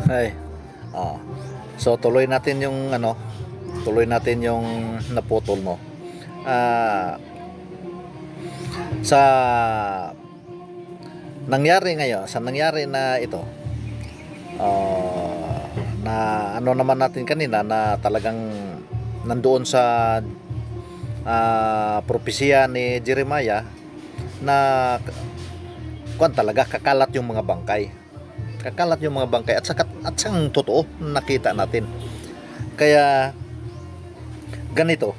Ay, ah. So tuloy natin yung tuloy natin yung naputol mo. Ah, sa nangyari ngayon, sa nangyari na ito, na ano naman natin kanina na talagang nandoon sa propesya ni Jeremiah na kuan talaga kakalat yung mga bangkay. Kakalat yung mga bangkay at sang totoo nakita natin. Kaya ganito,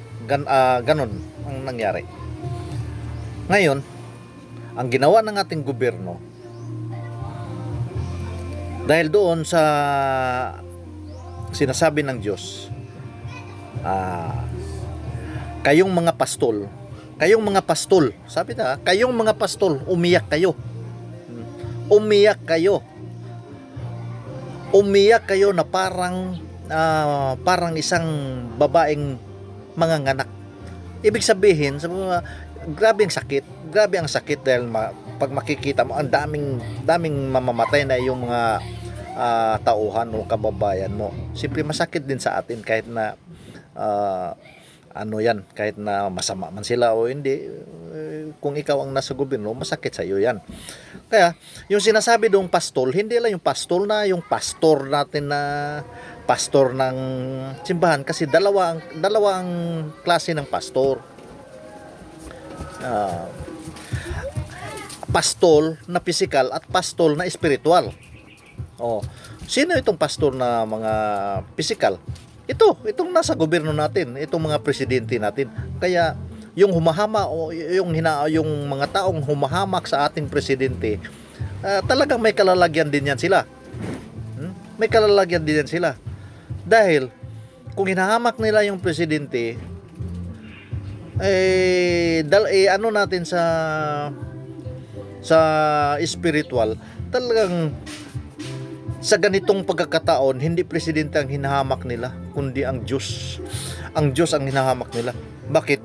ganon ang nangyari. Ngayon, ang ginawa ng ating gobyerno dahil doon sa sinasabi ng Diyos, kayong mga pastol, sabi na, kayong mga pastol, umiyak kayo. Umiyak kayo na parang isang babaeng manganganak. Ibig sabihin, grabe ang sakit dahil pag makikita mo ang daming mamamatay na yung mga tauhan o kababayan mo. Siyempre masakit din sa atin kahit na kahit na masama man sila o hindi, kung ikaw ang nasa gobyerno, masakit sa iyo yan. Kaya, yung sinasabi doong pastol, hindi lang yung pastol na yung pastor natin na pastor ng simbahan, kasi dalawa ang klase ng pastor. Pastol na physical at pastol na spiritual. Sino itong pastor na mga physical? Itong nasa gobyerno natin, itong mga presidente natin. Kaya yung humahama o yung mga taong humahamak sa ating presidente, talagang may kalalagyan din yan sila. May kalalagyan din yan sila. Dahil kung hinahamak nila yung presidente, natin sa spiritual, talagang sa ganitong pagkakataon, hindi presidente ang hinahamak nila, kundi ang Diyos. Ang Diyos ang hinahamak nila. Bakit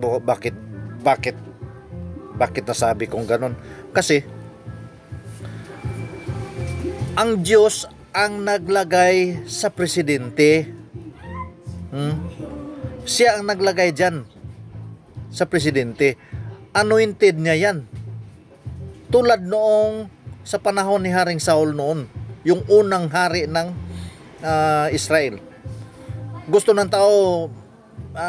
nasabi kong ganon? Kasi ang Diyos ang naglagay sa presidente. Siya ang naglagay dyan sa presidente. Anointed niya yan. Tulad noong sa panahon ni Haring Saul noon, yung unang hari ng Israel. Gusto ng tao,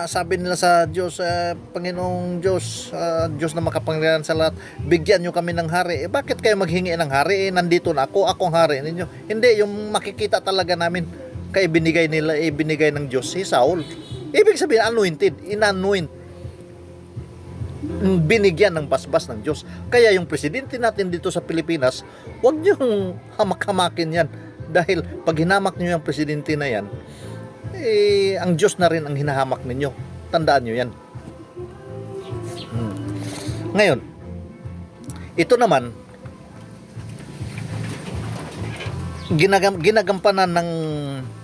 sabi nila sa Diyos, Panginoong Diyos, Diyos na makapangyarihan sa lahat, bigyan nyo kami ng hari. Bakit kayo maghingi ng hari? Nandito na ako ang hari ninyo. Hindi, yung makikita talaga namin, kaya binigay ng Diyos si Saul. Ibig sabihin, anointed, inanoint, binigyan ng basbas ng Diyos. Kaya yung presidente natin dito sa Pilipinas, huwag niyong hamak-hamakin yan. Dahil pag hinamak niyo yung presidente na yan, ang Diyos na rin ang hinahamak ninyo. Tandaan nyo yan. Ngayon, ito naman, ginagampanan ng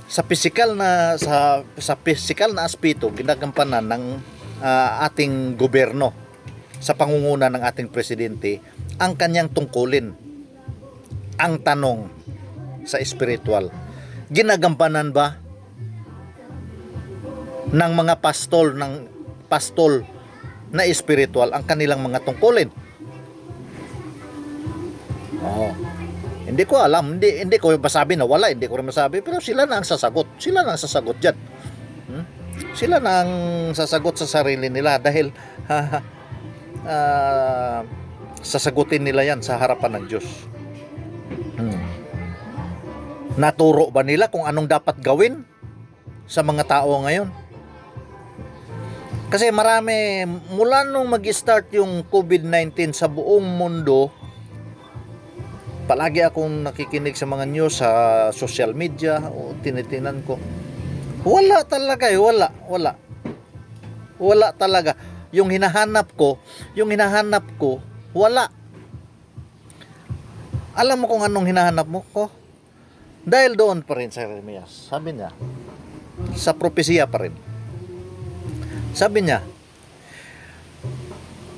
sa physical na aspeto, ginagampanan ng ating gobyerno sa pangunguna ng ating presidente ang kanyang tungkulin. Ang tanong sa spiritual, ginagampanan ba ng mga pastol na spiritual ang kanilang mga tungkulin? Hindi ko alam, hindi ko masabi na wala, hindi ko rin masabi, pero sila na ang sasagot diyan. Sila na ang sasagot sa sarili nila dahil sasagutin nila yan sa harapan ng Diyos. Naturo ba nila kung anong dapat gawin sa mga tao ngayon? Kasi marami, mula nung mag-start yung COVID-19 sa buong mundo, palagi akong nakikinig sa mga news sa social media o tinitinan ko. Wala talaga wala talaga. Yung hinahanap ko, wala. Alam mo kung anong hinahanap mo ko? Dahil doon pa rin sa Jeremias, sabi niya, sa propesya pa rin. Sabi niya,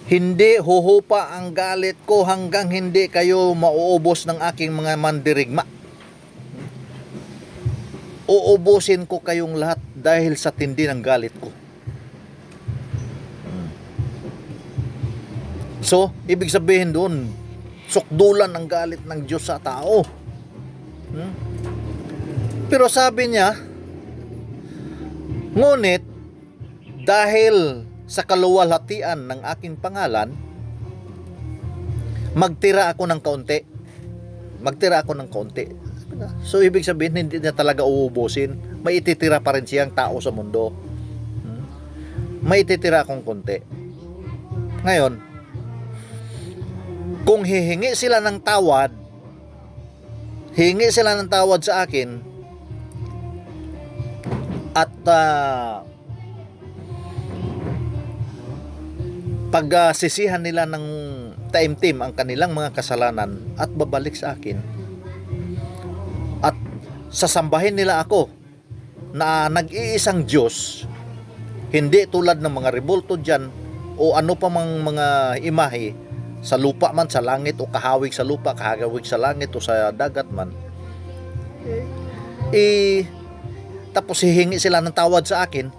hindi huhupa ang galit ko hanggang hindi kayo mauubos ng aking mga mandirigma. uubusin ko kayong lahat dahil sa tindi ng galit ko. So, ibig sabihin doon, sukdulan ng galit ng Diyos sa tao. Pero sabi niya, ngunit dahil sa kaluwalhatian ng aking pangalan, magtira ako ng kaunti. Magtira ako ng kaunti. So, ibig sabihin, hindi niya talaga uubusin. May ititira pa rin siyang tao sa mundo. May ititira akong kaunti. Ngayon, kung hihingi sila ng tawad, hingi sila ng tawad sa akin, at pagsisihan nila ng taimtim ang kanilang mga kasalanan at babalik sa akin, at sasambahin nila ako na nag-iisang Diyos, hindi tulad ng mga rebulto dyan o ano pa mang mga imahe sa lupa man, sa langit, o kahawig sa lupa, kahawig sa langit, o sa dagat man, tapos hihingi sila ng tawad sa akin,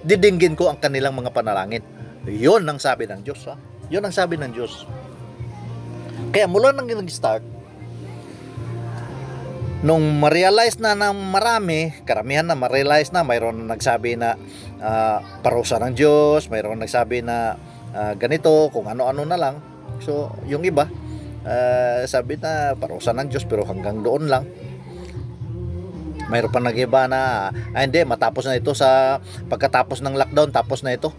didinggin ko ang kanilang mga panalangin. Yun ang sabi ng Diyos. Yun ang sabi ng Diyos. Kaya mula nang nag-start, nung ma-realize na ng marami, karamihan na ma-realize na, mayroon na nagsabi na parusa ng Diyos, mayroon nagsabi na ganito, kung ano-ano na lang. So, yung iba, sabi na parusa ng Diyos pero hanggang doon lang. Mayroon pa nag-iba na, hindi, matapos na ito sa pagkatapos ng lockdown, tapos na ito.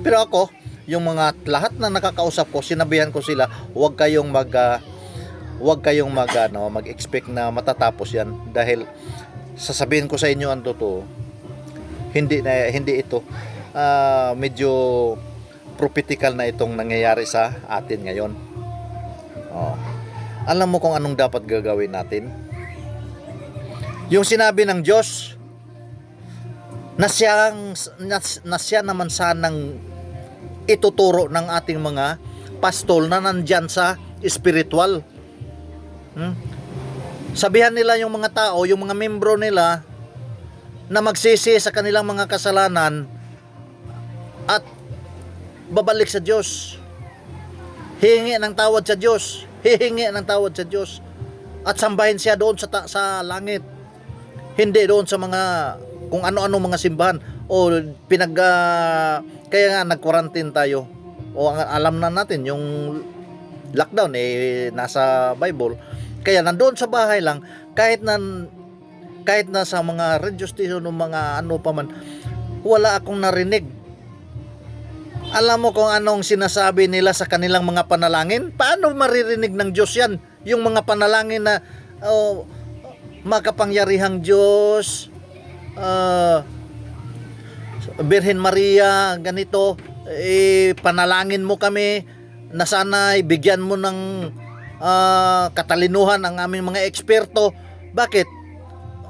Pero ako, yung mga lahat na nakakausap ko, sinabihan ko sila, huwag kayong mag-expect na matatapos yan, dahil sasabihin ko sa inyo ang totoo, hindi ito medyo prophetical na itong nangyayari sa atin ngayon. Alam mo kung anong dapat gagawin natin? Yung sinabi ng Diyos na siya naman sanang ituturo ng ating mga pastol na nandyan sa spiritual. Sabihan nila yung mga tao, yung mga membro nila, na magsisi sa kanilang mga kasalanan at babalik sa Diyos. Hihingi ng tawad sa Diyos. Hihingi ng tawad sa Diyos. At sambahin siya doon sa langit. Hindi doon sa mga kung ano-ano mga simbahan. O kaya nga nag-quarantine tayo. O alam na natin yung lockdown nasa Bible. Kaya nandoon sa bahay lang, kahit na sa mga radio station o mga ano pa man, wala akong narinig. Alam mo kung anong sinasabi nila sa kanilang mga panalangin? Paano maririnig ng Diyos yan? Yung mga panalangin na makapangyarihang Diyos, Birhen Maria, ganito, panalangin mo kami na sana ibigyan mo ng katalinuhan ang aming mga eksperto. Bakit?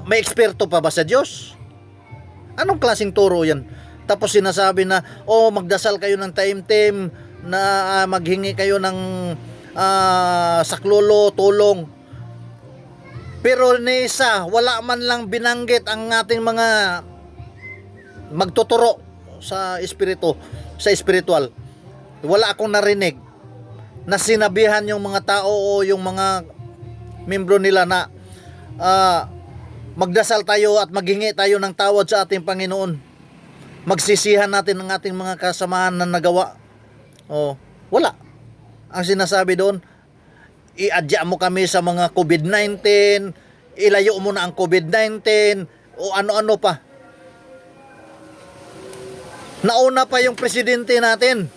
May eksperto pa ba sa Diyos? Anong klaseng turo yan? Tapos sinasabi na, magdasal kayo ng taimtim, na maghingi kayo ng saklolo, tulong. Pero nisa, wala man lang binanggit ang ating mga magtuturo sa espiritu, sa spiritual. Wala akong narinig na sinabihan yung mga tao o yung mga membro nila na magdasal tayo at maghingi tayo ng tawad sa ating Panginoon. Magsisihan natin ang ating mga kasamahan na nagawa. Wala. Ang sinasabi doon, i-adya mo kami sa mga COVID-19, ilayo mo na ang COVID-19, o ano-ano pa. Nauna pa yung presidente natin.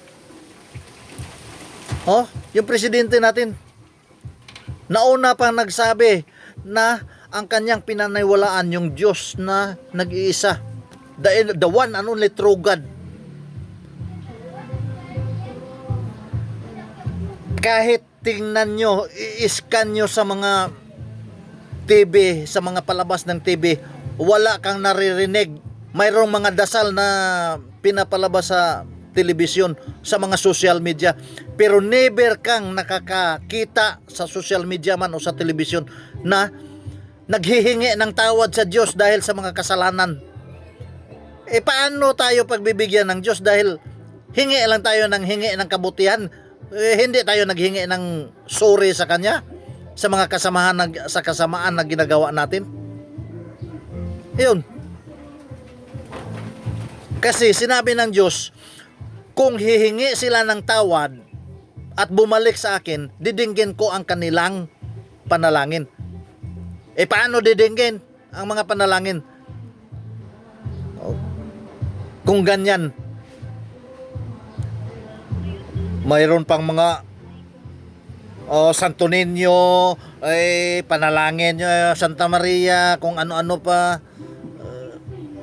Yung presidente natin. Nauna pa nagsabi na ang kanyang pinaniniwalaan yung Diyos na nag-iisa. The one and only true God. Kahit tingnan nyo, i-scan nyo sa mga TV, sa mga palabas ng TV, wala kang naririnig. Mayroong mga dasal na pinapalabas sa telebisyon, sa mga social media, pero never kang nakakakita sa social media man o sa telebisyon na naghihingi ng tawad sa Diyos dahil sa mga kasalanan. Paano tayo pagbibigyan ng Diyos dahil hingi lang tayo ng hingi ng kabutihan? Hindi tayo naghingi ng sorry sa Kanya sa mga kasamaan na ginagawa natin. Yun. Kasi sinabi ng Diyos, kung hihingi sila ng tawad at bumalik sa akin, didinggin ko ang kanilang panalangin. Paano didinggin ang mga panalangin? Kung ganyan, mayroon pang mga Santo Niño, panalangin nyo, Santa Maria, kung ano-ano pa.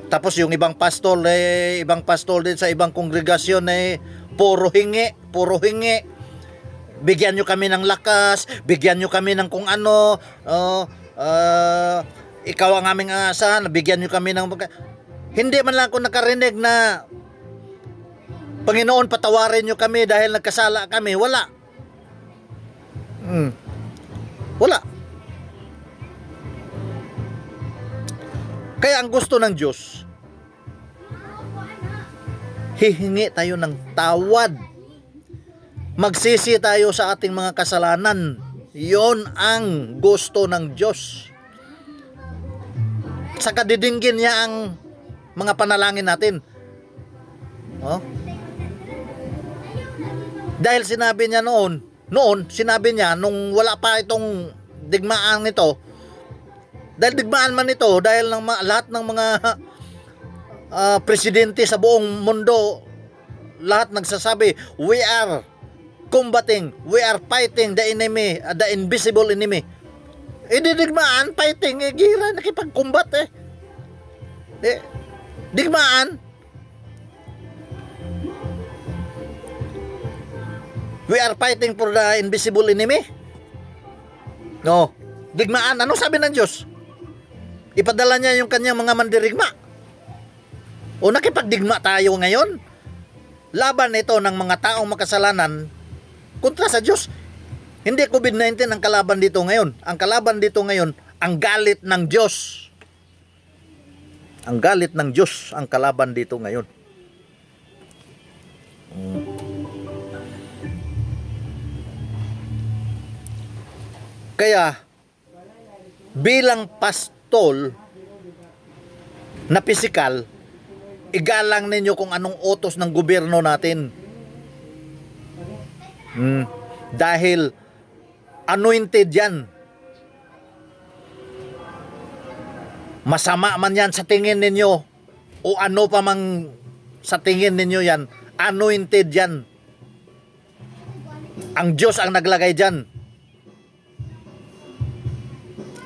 Tapos yung ibang pastol din sa ibang kongregasyon puro hingi. Bigyan nyo kami ng lakas, bigyan nyo kami ng kung ano, ikaw ang aming asahan, bigyan nyo kami ng... Hindi man lang ako nakarinig na Panginoon, patawarin nyo kami dahil nagkasala kami. Wala. Wala. Kaya ang gusto ng Diyos, hihingi tayo ng tawad. Magsisi tayo sa ating mga kasalanan. Yon ang gusto ng Diyos. Saka didinggin niya ang mga panalangin natin. Dahil sinabi niya noon, sinabi niya nung wala pa itong digmaan nito, dahil digmaan man ito, dahil lahat ng mga presidente sa buong mundo, lahat nagsasabi, we are combating, we are fighting the enemy, the invisible enemy. Digmaan, fighting, gira, nakipag-combat digmaan. We are fighting for the invisible enemy. No. Digmaan. Ano sabi ng Diyos? Ipadala niya yung kanyang mga mandirigma. O nakipagdigma tayo ngayon. Laban ito ng mga taong makasalanan kontra sa Diyos. Hindi COVID-19 ang kalaban dito ngayon. Ang kalaban dito ngayon, ang galit ng Diyos. Ang galit ng Diyos ang kalaban dito ngayon. Kaya, bilang pastol na pisikal, igalang ninyo kung anong utos ng gobyerno natin. Dahil anointed yan. Masama man yan sa tingin ninyo o ano pa mang sa tingin ninyo yan, anointed yan. Ang Diyos ang naglagay dyan.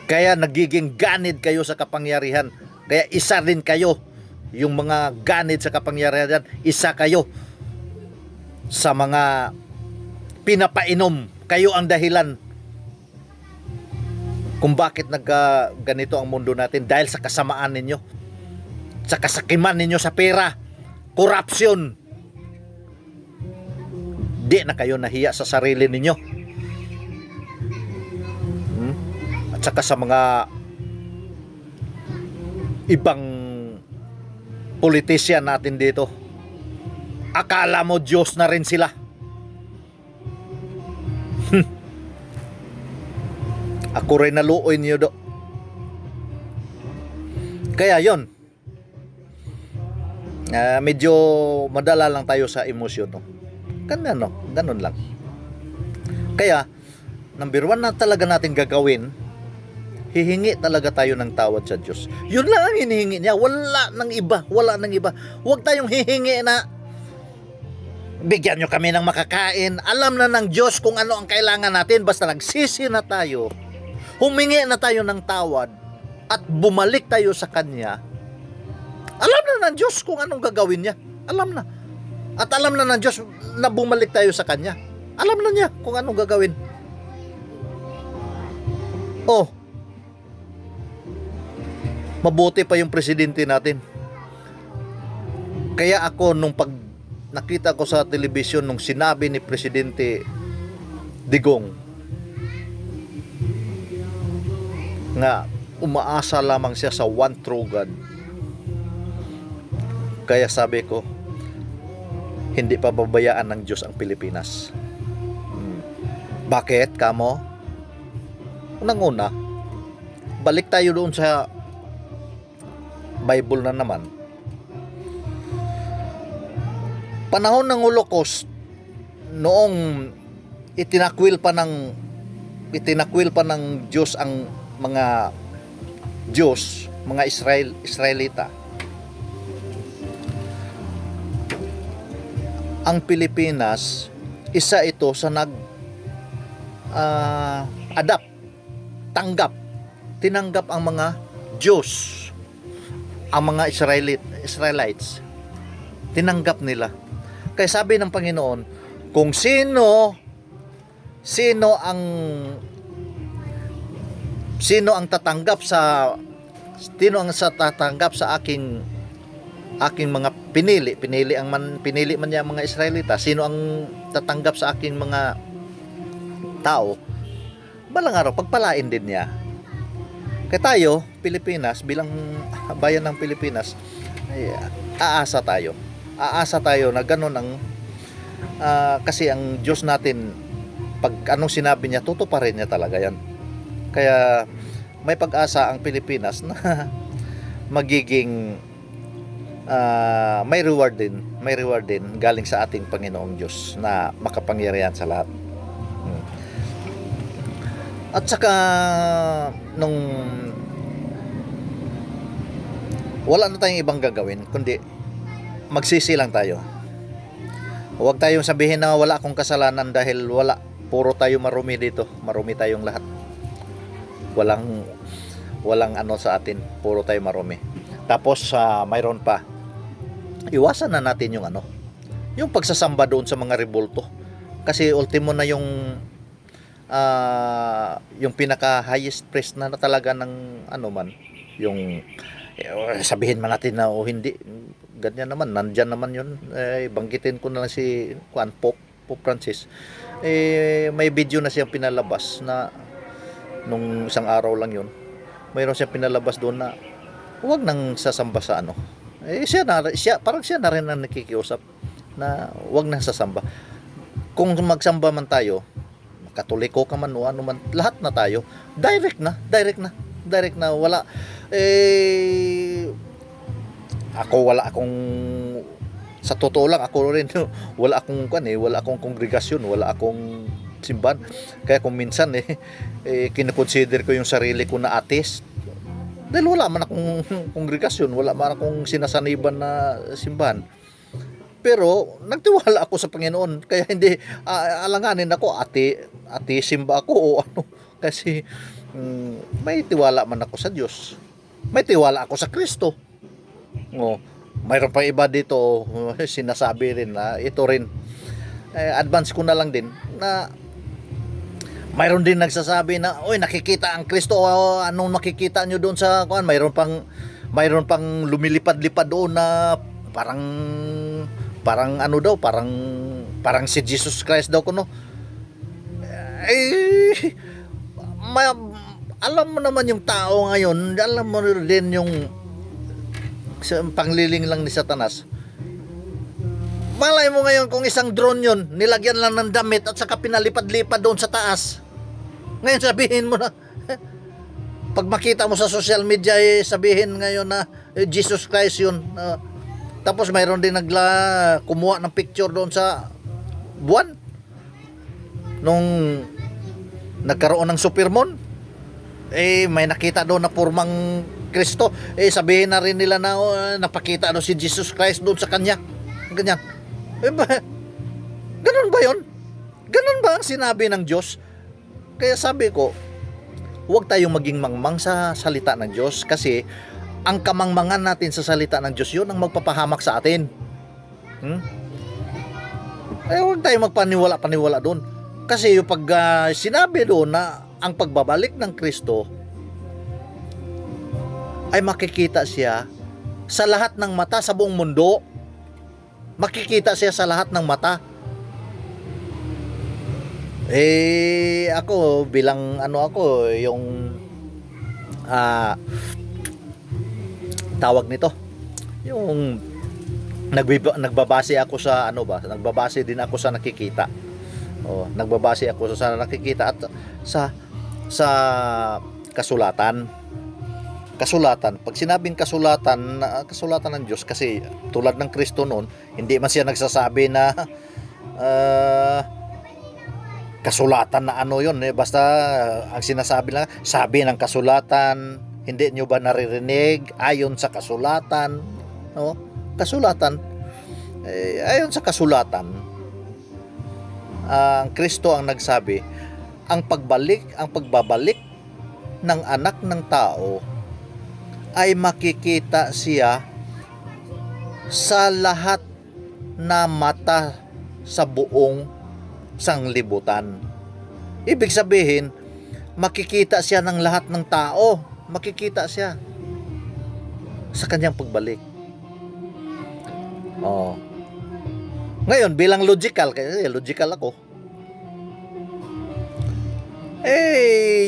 Kaya nagiging ganid kayo sa kapangyarihan. Kaya isa rin kayo. Yung mga ganid sa kapangyarihan, isa kayo sa mga pinapainom. Kayo ang dahilan kung bakit ganito ang mundo natin. Dahil sa kasamaan ninyo. Sa kasakiman ninyo sa pera. Corruption. Di na kayo nahiya sa sarili ninyo. Saka sa mga ibang politician natin dito, akala mo Diyos na rin sila. Ako rin naluoy niyo do. Kaya yon, medyo madala lang tayo sa emosyon, no? Ganun lang. Kaya number 1 na talaga natin gagawin, hihingi talaga tayo ng tawad sa Diyos. Yun lang ang hinihingi niya. Wala nang iba. Huwag tayong hihingi na bigyan nyo kami ng makakain. Alam na ng Diyos kung ano ang kailangan natin. Basta nagsisi na tayo, humingi na tayo ng tawad, at bumalik tayo sa Kanya. Alam na ng Diyos kung anong gagawin niya. Alam na. At alam na ng Diyos na bumalik tayo sa Kanya. Alam na niya kung anong gagawin. Mabuti pa yung presidente natin. Kaya ako, nung pag nakita ko sa telebisyon nung sinabi ni Presidente Digong nga umaasa lamang siya sa one true God. Kaya sabi ko, hindi pababayaan ng Diyos ang Pilipinas. Bakit, kamo? Unang-una, balik tayo doon sa Bible na naman. Panahon ng Holocaust, noong itinakwil pa ng Diyos ang mga Israelita. Ang Pilipinas, isa ito sa tinanggap ang mga Diyos, ang mga Israelites. Tinanggap nila. Kaya sabi ng Panginoon, kung sino ang tatanggap sa aking mga pinili man niya mga Israelita, sino ang tatanggap sa aking mga tao, balang araw pagpalain din niya. Kaya tayo, Pilipinas, bilang bayan ng Pilipinas, ay aasa tayo na ganun ang kasi ang Diyos natin, pag anong sinabi niya, tutuparin niya talaga yan. Kaya may pag-asa ang Pilipinas na magiging may reward din galing sa ating Panginoong Diyos na makapangyarihan sa lahat. At saka nung wala na tayong ibang gagawin kundi magsisi lang tayo. Huwag tayong sabihin na wala akong kasalanan dahil puro tayo marumi dito. Marumi tayong lahat. Walang ano sa atin, puro tayo marumi. Tapos mayroon pa, iwasan na natin yung pagsasamba doon sa mga rebulto. Kasi ultimo na yung pinaka highest priest na talaga ng yung sabihin man natin na hindi ganyan naman, nandyan naman yun. Banggitin ko na lang si Pope Francis. May video na siyang pinalabas na nung isang araw lang yun, mayroon siyang pinalabas doon na huwag nang sasamba sa parang siya na rin ang nakikiusap na huwag nang sasamba. Kung magsamba man tayo, Katoliko ka man o ano man, lahat na tayo, direct na, wala wala akong, sa totoo lang, ako rin wala akong kongregasyon, wala akong simbahan. Kaya kung minsan kinoconsider ko yung sarili ko na atheist dahil wala man akong kongregasyon, wala man akong sinasaniban na simbahan. Pero nagtiwala ako sa Panginoon, kaya hindi alanganin ako simba ako o ano, kasi may tiwala man ako sa Diyos, may tiwala ako sa Kristo. Mayroon pa iba dito sinasabi rin na ito rin, advance ko na lang din na mayroon din nagsasabi na nakikita ang Kristo. Anong makikita nyo doon sa mayroon pang lumilipad-lipad doon na parang si Jesus Christ daw kuno. Alam mo naman yung tao ngayon, alam mo din yung pangliling lang ni Satanas. Malay mo ngayon kung isang drone yun, nilagyan lang ng damit at saka pinalipad-lipad doon sa taas. Ngayon sabihin mo na, pag makita mo sa social media, sabihin ngayon na Jesus Christ yun. Tapos mayroon din kumuha ng picture doon sa buwan nung nagkaroon ng supermoon. May nakita doon na purmang Kristo. Sabihin na rin nila na napakita si Jesus Christ doon sa kanya. Ganyan. Ganun ba yun? Ganun ba ang sinabi ng Diyos? Kaya sabi ko, huwag tayong maging mangmang sa salita ng Diyos, kasi ang kamangmangan natin sa salita ng Diyos, yun ang magpapahamak sa atin. Huwag tayong magpaniwala-paniwala doon. Kasi yung pag sinabi doon na ang pagbabalik ng Kristo ay makikita siya sa lahat ng mata sa buong mundo. Makikita siya sa lahat ng mata. Ako bilang yung ah, tawag nito, yung nagbabase ako sa ano ba, nagbabase din ako sa nakikita. Nagbabase ako sa nakikita at sa kasulatan. Pag sinabing kasulatan, kasulatan ng Diyos, kasi tulad ng Kristo noon, hindi man siya nagsasabi na kasulatan na ano yun, basta ang sinasabi lang, sabi ng kasulatan, hindi nyo ba naririnig ayon sa kasulatan, no? Kasulatan, ayon sa kasulatan, ang Kristo ang nagsabi, ang pagbabalik ng anak ng tao ay makikita siya sa lahat na mata sa buong sanglibutan. Ibig sabihin, makikita siya ng lahat ng tao. Makikita siya sa kanyang pagbalik. Ngayon, bilang logical, kasi logical ako,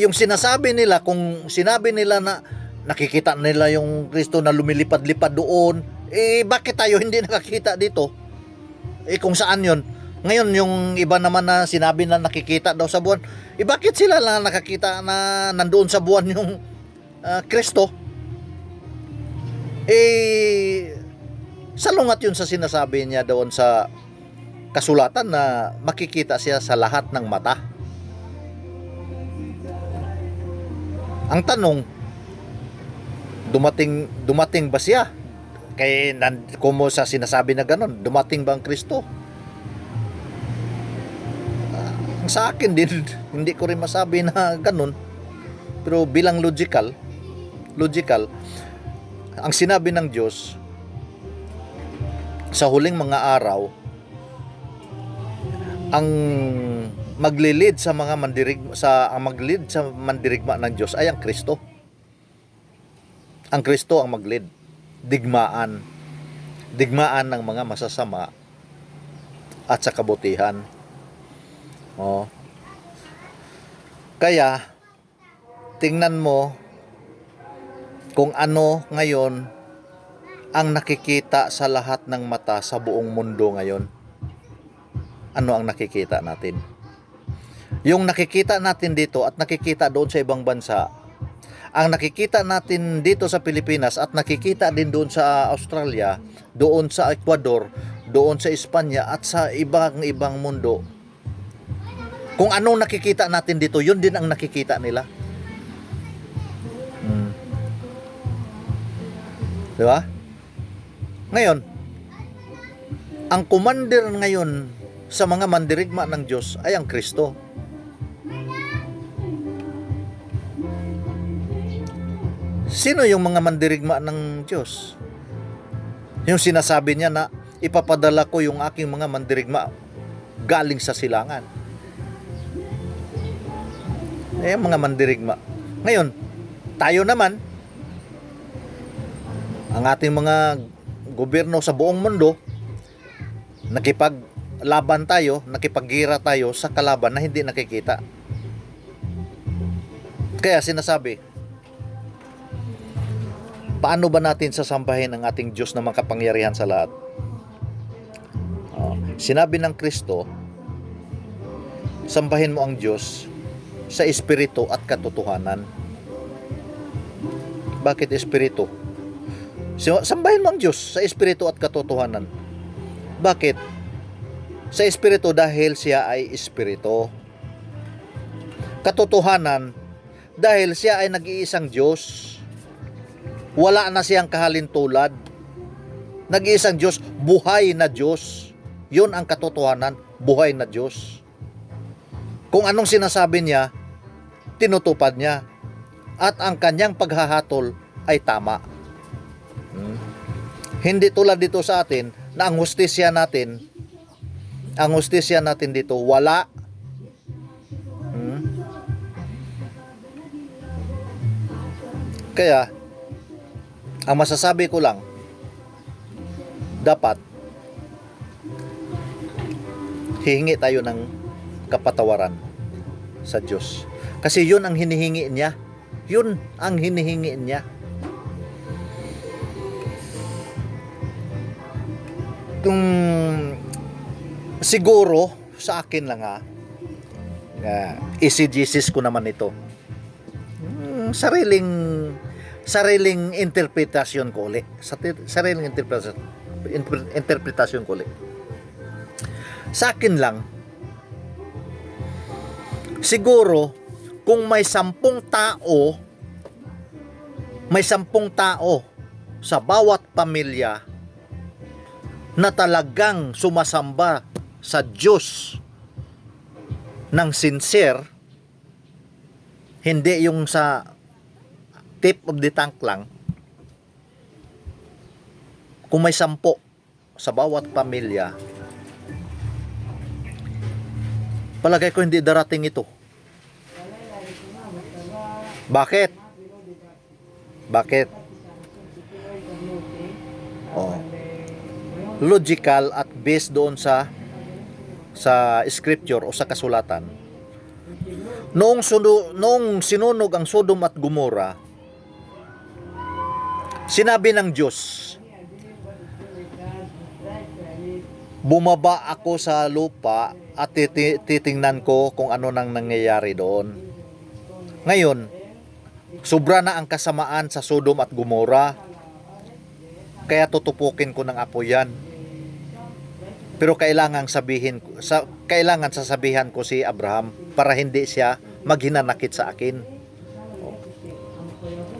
yung sinasabi nila, kung sinabi nila na nakikita nila yung Kristo na lumilipad-lipad doon, bakit tayo hindi nakakita dito? Kung saan yun? Ngayon, yung iba naman na sinabi na nakikita daw sa buwan, bakit sila lang nakakita na nandoon sa buwan yung Kristo? Salungat yun sa sinasabi niya doon sa kasulatan na makikita siya sa lahat ng mata. Ang tanong, dumating ba siya? Kung mo sa sinasabi na gano'n, dumating ba ang Kristo? Sa akin din, hindi ko rin masabi na gano'n. Pero bilang logical, ang sinabi ng Diyos, sa huling mga araw, ang maglilid sa mga mandirigma ng Diyos ay ang Kristo. Ang Kristo ang maglid. Digmaan ng mga masasama at sa kabutihan. Kaya tingnan mo kung ano ngayon ang nakikita sa lahat ng mata sa buong mundo ngayon. Ano ang nakikita natin? Yung nakikita natin dito at nakikita doon sa ibang bansa, ang nakikita natin dito sa Pilipinas at nakikita din doon sa Australia, doon sa Ecuador, doon sa Espanya at sa ibang mundo, kung anong nakikita natin dito, yun din ang nakikita nila. Diba? Ngayon, ang commander ngayon sa mga mandirigma ng Diyos ay ang Kristo. Sino yung mga mandirigma ng Diyos? Yung sinasabi niya na ipapadala ko yung aking mga mandirigma galing sa silangan. Mga mandirigma. Ngayon, tayo naman, ang ating mga gobyerno sa buong mundo, nakipaglaban tayo, nakipaggira tayo sa kalaban na hindi nakikita. Kaya sinasabi, paano ba natin sasambahin ang ating Diyos na makapangyarihan sa lahat? Sinabi ng Kristo, sambahin mo ang Diyos sa espiritu at katotohanan. Bakit espiritu? Sambahin mo ang Diyos sa espiritu at katotohanan. Bakit? Sa espiritu dahil siya ay espiritu. Katotohanan dahil siya ay nag-iisang Diyos. Wala na siyang kahalintulad. Nag-iisang Diyos, buhay na Diyos. Yun ang katotohanan, buhay na Diyos. Kung anong sinasabi niya, tinutupad niya. At ang kanyang paghahatol ay tama. Hindi tulad dito sa atin na ang hustisya natin dito wala. Kaya ang masasabi ko lang, dapat hihingi tayo ng kapatawaran sa Diyos. Kasi yun ang hinihingi niya. Yun ang hinihingi niya. Kung siguro sa akin lang isigisis ko naman ito. Sariling interpretasyon ko ulit. Sariling interpretasyon ko ulit. Sa akin lang, siguro kung may 10 tao sa bawat pamilya na talagang sumasamba sa Diyos ng sincere, hindi yung sa tip of the tank lang. Kung may 10 sa bawat pamilya, palagay ko hindi darating ito. Bakit? Logical at based doon sa scripture o sa kasulatan. Noong sinunog ang Sodom at Gomorrah, sinabi ng Diyos, bumaba ako sa lupa at titingnan ko kung ano nang nangyayari doon. Ngayon, sobra na ang kasamaan sa Sodom at Gomorrah, kaya tutupukin ko ng apoy yan. Pero kailangan sasabihan ko si Abraham para hindi siya maghinanakit sa akin.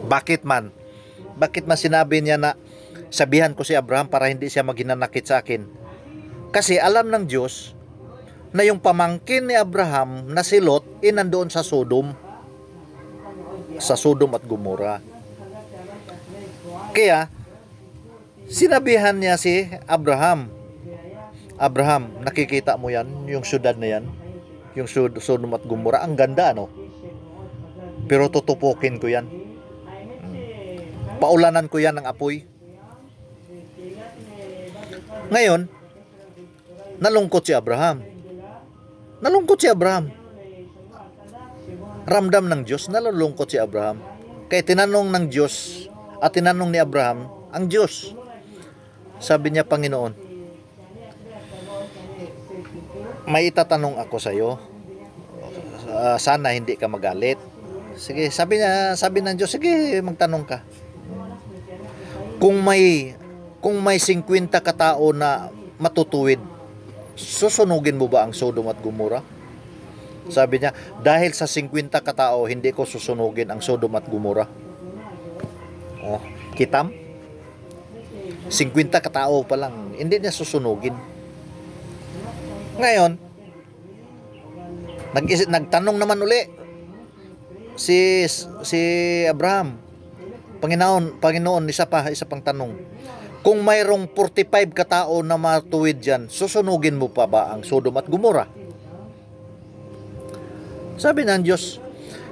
Bakit man sinabi niya na sabihan ko si Abraham para hindi siya maghinanakit sa akin? Kasi alam ng Diyos na yung pamangkin ni Abraham na si Lot nandoon sa Sodom at Gomorrah. Kaya sinabihan niya si Abraham, nakikita mo yan, yung syudad na yan, yung Sodom at Gomorrah, ang ganda, no? Pero tutupukin ko yan. Paulanan ko yan ng apoy. Ngayon, nalungkot si Abraham. Ramdam ng Diyos, nalulungkot si Abraham. Kaya tinanong ng Diyos at tinanong ni Abraham ang Diyos. Sabi niya, Panginoon, may itatanong ako sa iyo. Sana hindi ka magalit. Sige, sabi ng Diyos, sige, magtanong ka. Kung may 50 katao na matutuwid, susunugin mo ba ang Sodom at Gomorrah? Sabi niya, dahil sa 50 katao, hindi ko susunugin ang Sodom at Gomorrah. Kitam? 50 katao pa lang, hindi niya susunugin. Ngayon, nagtanong naman uli si Abraham. Panginoon, isa pang tanong. Kung mayroong 45 katao na matuwid diyan, susunugin mo pa ba ang Sodom at Gomorrah? Sabi ng Diyos,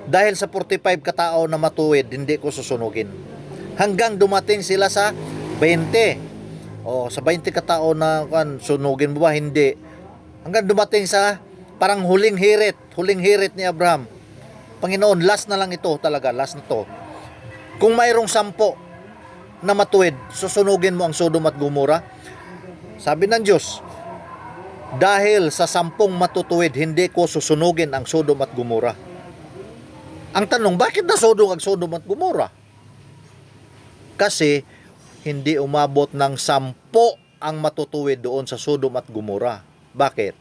dahil sa 45 katao na matuwid, hindi ko susunugin. Hanggang dumating sila sa 20. Sa 20 katao na sunugin mo ba? Hindi. Hanggang dumating sa parang huling hirit ni Abraham. Panginoon, last na lang ito talaga, last na to. Kung mayroong 10 na matuwid, susunugin mo ang Sodom at Gomorrah? Sabi ng Diyos, dahil sa 10 matutuwid, hindi ko susunugin ang Sodom at Gomorrah. Ang tanong, bakit nasudong ang Sodom at Gomorrah? Kasi hindi umabot ng 10 ang matutuwid doon sa Sodom at Gomorrah. Bakit?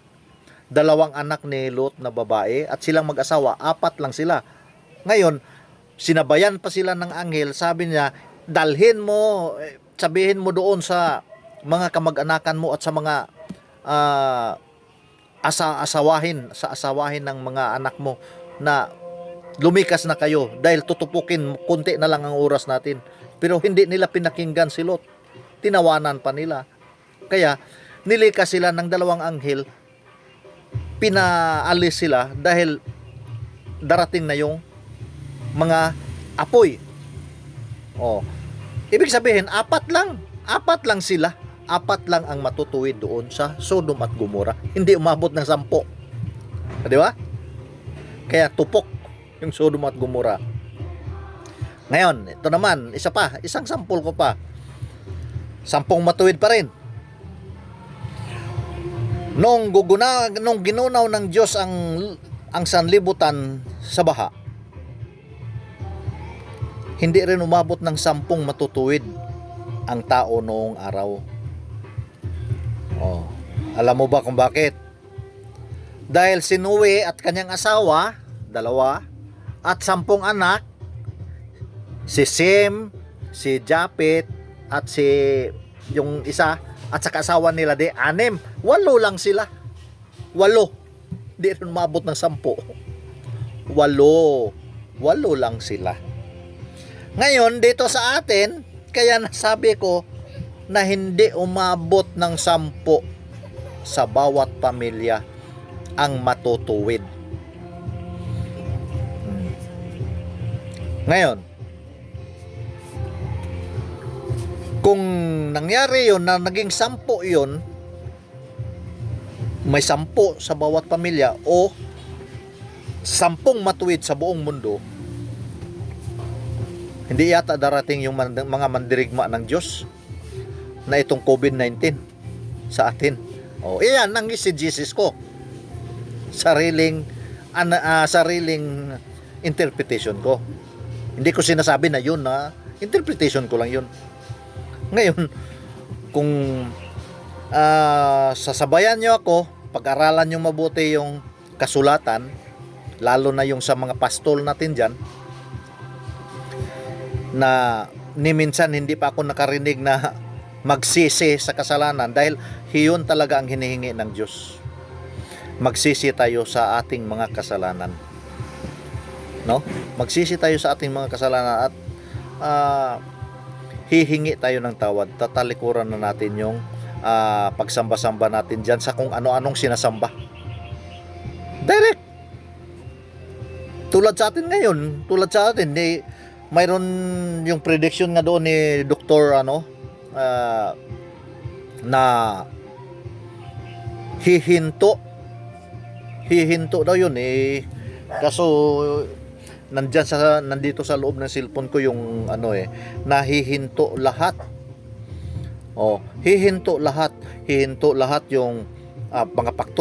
2 anak ni Lot na babae at silang mag-asawa, 4 lang sila. Ngayon, sinabayan pa sila ng anghel, sabi niya, sabihin mo doon sa mga kamag-anakan mo at sa mga asawahin ng mga anak mo na lumikas na kayo dahil tutupukin, kunti na lang ang oras natin. Pero hindi nila pinakinggan si Lot. Tinawanan pa nila. Kaya, nilikas sila ng 2 anghel, pinaalis sila dahil darating na yung mga apoy. Ibig sabihin, 4 lang sila. 4 lang ang matutuwid doon sa Sodom at Gomorrah. Hindi umabot ng 10. Di ba? Kaya tupok yung Sodom at Gomorrah. Ngayon, ito naman, isang sampol ko pa. 10 matuwid pa rin. Nung ginunaw ng Diyos ang sanlibutan sa baha, hindi rin umabot ng 10 matutuwid ang tao noong araw. Oh, alam mo ba kung bakit? Dahil si Noe at kanyang asawa, 2, at 10 anak, si Sem, si Japet, at si yung isa, at saka asawa nila 6, 8 lang sila. 8. Di rin umabot ng 10. 8 lang sila. Ngayon, dito sa atin, kaya nasabi ko na hindi umabot ng 10 sa bawat pamilya ang matutuwid. Ngayon, kung nangyari yun na naging 10 yun, may 10 sa bawat pamilya o 10 matuwid sa buong mundo, hindi yata darating yung mga mandirigma ng Diyos na itong COVID-19 sa atin. O, iyan ang Jesus ko. Sariling interpretation ko. Hindi ko sinasabi na yun, na interpretation ko lang yun. Ngayon, kung sasabayan nyo ako, pag-aralan nyo mabuti yung kasulatan, lalo na yung sa mga pastol natin dyan, na ni minsan hindi pa ako nakarinig na magsisi sa kasalanan, dahil hiyon talaga ang hinihingi ng Diyos. Magsisi tayo sa ating mga kasalanan. No? Magsisi tayo sa ating mga kasalanan at hihingi tayo ng tawad. Tatalikuran na natin yung pagsamba-samba natin dyan sa kung ano-anong sinasamba. Direct. Tulad sa atin ngayon, mayroon yung prediction nga doon ni Dr. Na hihinto daw yun kaso nandito sa loob ng cellphone ko yung nahihinto lahat. Hihinto lahat yung mga